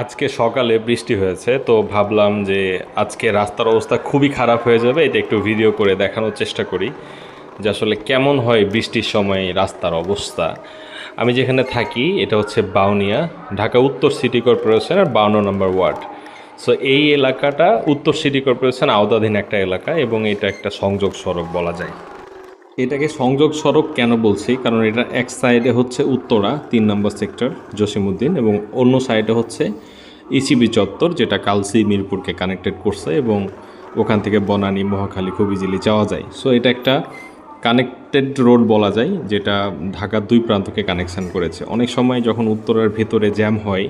আজকে সকালে বৃষ্টি হয়েছে, তো ভাবলাম যে আজকে রাস্তার অবস্থা খুবই খারাপ হয়ে যাবে, এটা একটু ভিডিও করে দেখানোর চেষ্টা করি যে আসলে কেমন হয় বৃষ্টির সময় রাস্তার অবস্থা। আমি যেখানে থাকি এটা হচ্ছে বাউনিয়া, ঢাকা উত্তর সিটি কর্পোরেশনের 52 নম্বর ওয়ার্ড। সো এই এলাকাটা উত্তর সিটি কর্পোরেশন আওতাধীন একটা এলাকা এবং এটা একটা সংযোগ সড়ক বলা যায়। এটাকে সংযোগ সড়ক কেন বলছি, কারণ এটা এক সাইডে হচ্ছে উত্তরা 3 নম্বর সেক্টর জসিমউদ্দিন এবং অন্য সাইডে হচ্ছে ইসিবি চত্বর, যেটা কালসি মিরপুরকে কানেক্টেড করছে এবং ওখান থেকে বনানী মহাখালী খুব ইজিলি যাওয়া যায়। সো এটা একটা কানেক্টেড রোড বলা যায়, যেটা ঢাকার দুই প্রান্তকে কানেকশান করেছে। অনেক সময় যখন উত্তরার ভেতরে জ্যাম হয়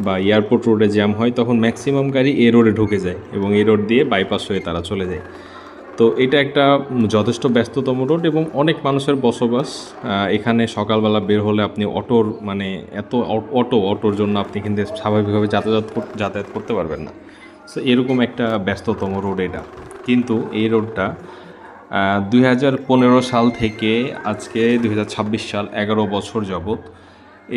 বা এয়ারপোর্ট রোডে জ্যাম হয়, তখন ম্যাক্সিমাম গাড়ি এ রোডে ঢুকে যায় এবং এই রোড দিয়ে বাইপাস হয়ে তারা চলে যায়। তো এটা একটা যথেষ্ট ব্যস্ততম রোড এবং অনেক মানুষের বসবাস। এখানে সকালবেলা বের হলে আপনি অটোর মানে এত অটোর জন্য আপনি কিন্তু স্বাভাবিকভাবে যাতায়াত করতে পারবেন না। সো এরকম একটা ব্যস্ততম রোড এটা। কিন্তু এই রোডটা 2015 সাল থেকে আজকে 2026 সাল 11 বছর যাবৎ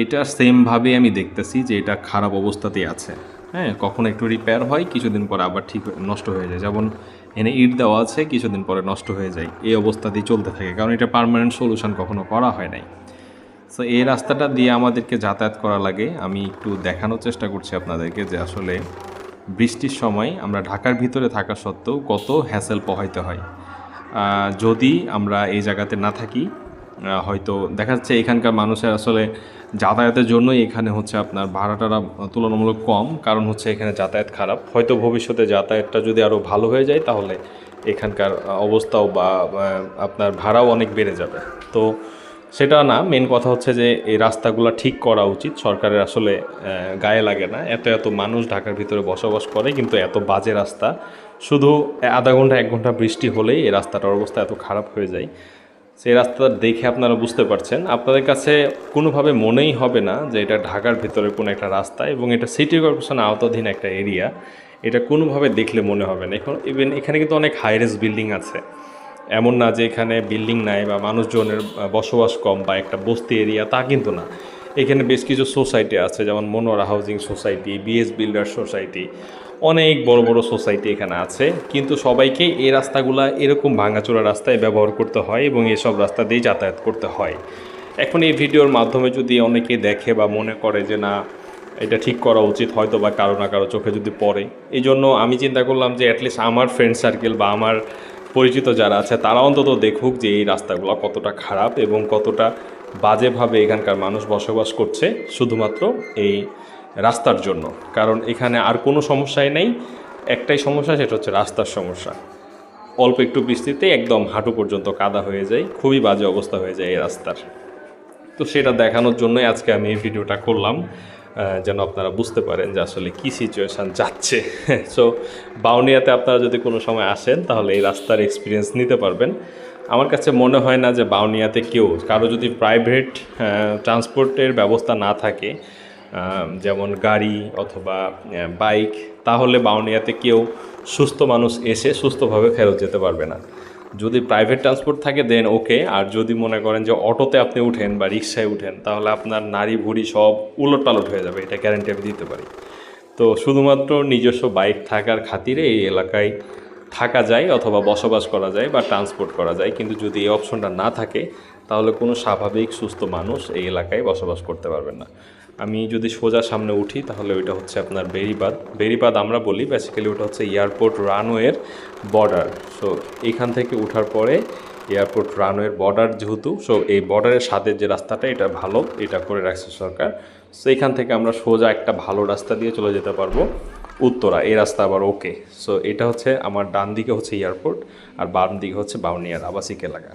এটা সেমভাবে আমি দেখতেছি যে এটা খারাপ অবস্থাতেই আছে। হ্যাঁ, কখনো একটু রিপেয়ার হয়, কিছুদিন পর আবার নষ্ট হয়ে যায়। যেমন এনে ইট দেওয়া আছে, কিছুদিন পরে নষ্ট হয়ে যায়, এই অবস্থাতেই চলতে থাকে, কারণ এটা পার্মানেন্ট সলিউশন কখনো করা হয় নাই। সো এই রাস্তাটা দিয়ে আমাদেরকে যাতায়াত করা লাগে। আমি একটু দেখানোর চেষ্টা করছি আপনাদেরকে যে আসলে বৃষ্টির সময় আমরা ঢাকার ভিতরে থাকা সত্ত্বেও কত হ্যাসেল পোহাইতে হয়। যদি আমরা এই জায়গাতে না থাকি, হয়তো দেখা যাচ্ছে এখানকার মানুষের আসলে যাতায়াতের জন্যই এখানে হচ্ছে আপনার ভাড়াটারা তুলনামূলক কম, কারণ হচ্ছে এখানে যাতায়াত খারাপ। হয়তো ভবিষ্যতে যাতায়াতটা যদি আরও ভালো হয়ে যায় তাহলে এখানকার অবস্থাও বা আপনার ভাড়াও অনেক বেড়ে যাবে। তো সেটা না, মেন কথা হচ্ছে যে এই রাস্তাগুলো ঠিক করা উচিত সরকারের। আসলে গায়ে লাগে না, এত এত মানুষ ঢাকার ভিতরে বসবাস করে কিন্তু এত বাজে রাস্তা। শুধু আধা ঘন্টা 1 ঘন্টা বৃষ্টি হলেই এই রাস্তাটার অবস্থা এত খারাপ হয়ে যায়। সেই রাস্তাটা দেখে আপনারা বুঝতে পারছেন, আপনাদের কাছে কোনোভাবে মনেই হবে না যে এটা ঢাকার ভিতরে কোনো একটা রাস্তা এবং এটা সিটি কর্পোরেশন আওতাধীন একটা এরিয়া। এটা কোনোভাবে দেখলে মনে হবে না। ইভেন এখানে কিন্তু অনেক হাইরেস বিল্ডিং আছে, এমন না যে এখানে বিল্ডিং নাই বা মানুষজনের বসবাস কম বা একটা বস্তি এরিয়া, তা কিন্তু না। এখানে বেশ কিছু সোসাইটি আছে, যেমন Manora housing society, BS builder society, অনেক বড় বড় সোসাইটি এখানে আছে। কিন্তু সবাইকে এই রাস্তাগুলো এরকম ভাঙাচোরা রাস্তায় ব্যবহার করতে হয় এবং এসব রাস্তা দিয়ে যাতায়াত করতে হয়। এখন এই ভিডিওর মাধ্যমে যদি অনেকে দেখে বা মনে করে যে না, এটা ঠিক করা উচিত, হয়তো বা কারো না কারো চোখে যদি পড়ে, এই জন্য আমি চিন্তা করলাম যে অ্যাটলিস্ট আমার ফ্রেন্ড সার্কেল বা আমার পরিচিত যারা আছে তারা অন্তত দেখুক যে এই রাস্তাগুলো কতটা খারাপ এবং কতটা বাজেভাবে এখানকার মানুষ বসবাস করছে শুধুমাত্র এই রাস্তার জন্য। কারণ এখানে আর কোনো সমস্যাই নেই, একটাই সমস্যা, সেটা হচ্ছে রাস্তার সমস্যা। অল্প একটু বৃষ্টিতে একদম হাঁটু পর্যন্ত কাদা হয়ে যায়, খুবই বাজে অবস্থা হয়ে যায় এই রাস্তার। তো সেটা দেখানোর জন্যই আজকে আমি এই ভিডিওটা করলাম, যেন আপনারা বুঝতে পারেন যে আসলে কী সিচুয়েশান যাচ্ছে। সো বাউনিয়াতে আপনারা যদি কোনো সময় আসেন তাহলে এই রাস্তার এক্সপিরিয়েন্স নিতে পারবেন। আমার কাছে মনে হয় না যে বাউনিয়াতে কারো যদি প্রাইভেট ট্রান্সপোর্টের ব্যবস্থা না থাকে, যেমন গাড়ি অথবা বাইক, তাহলে বাউনিয়াতে কেউ সুস্থ মানুষ এসে সুস্থভাবে ফেরত যেতে পারবে না। যদি প্রাইভেট ট্রান্সপোর্ট থাকে দেন ওকে, আর যদি মনে করেন যে অটোতে আপনি উঠেন বা রিক্সায় উঠেন তাহলে আপনার নাড়ি ভুড়ি সব উলটপালট হয়ে যাবে, এটা গ্যারান্টি আমি দিতে পারি। তো শুধুমাত্র নিজস্ব বাইক থাকার খাতিরে এই এলাকায় থাকা যায় অথবা বসবাস করা যায় বা ট্রান্সপোর্ট করা যায়, কিন্তু যদি এই অপশনটা না থাকে তাহলে কোনো স্বাভাবিক সুস্থ মানুষ এই এলাকায় বসবাস করতে পারবেন না। আমি যদি সোজা সামনে উঠি তাহলে ওইটা হচ্ছে আপনার বেরিবাদ আমরা বলি, বেসিক্যালি ওটা হচ্ছে এয়ারপোর্ট রানওয়ের বর্ডার। সো এইখান থেকে ওঠার পরে এয়ারপোর্ট রানওয়ের বর্ডার যেহেতু, সো এই বর্ডারের সাথে যে রাস্তাটা এটা ভালো, এটা করে রাখছে সরকার। সো এখান থেকে আমরা সোজা একটা ভালো রাস্তা দিয়ে চলে যেতে পারবো উত্তরা, এই রাস্তা আবার ওকে। সো এটা হচ্ছে আমার ডান দিকে হচ্ছে এয়ারপোর্ট আর বাম দিকে হচ্ছে বাউনিয়ার আবাসিক এলাকা।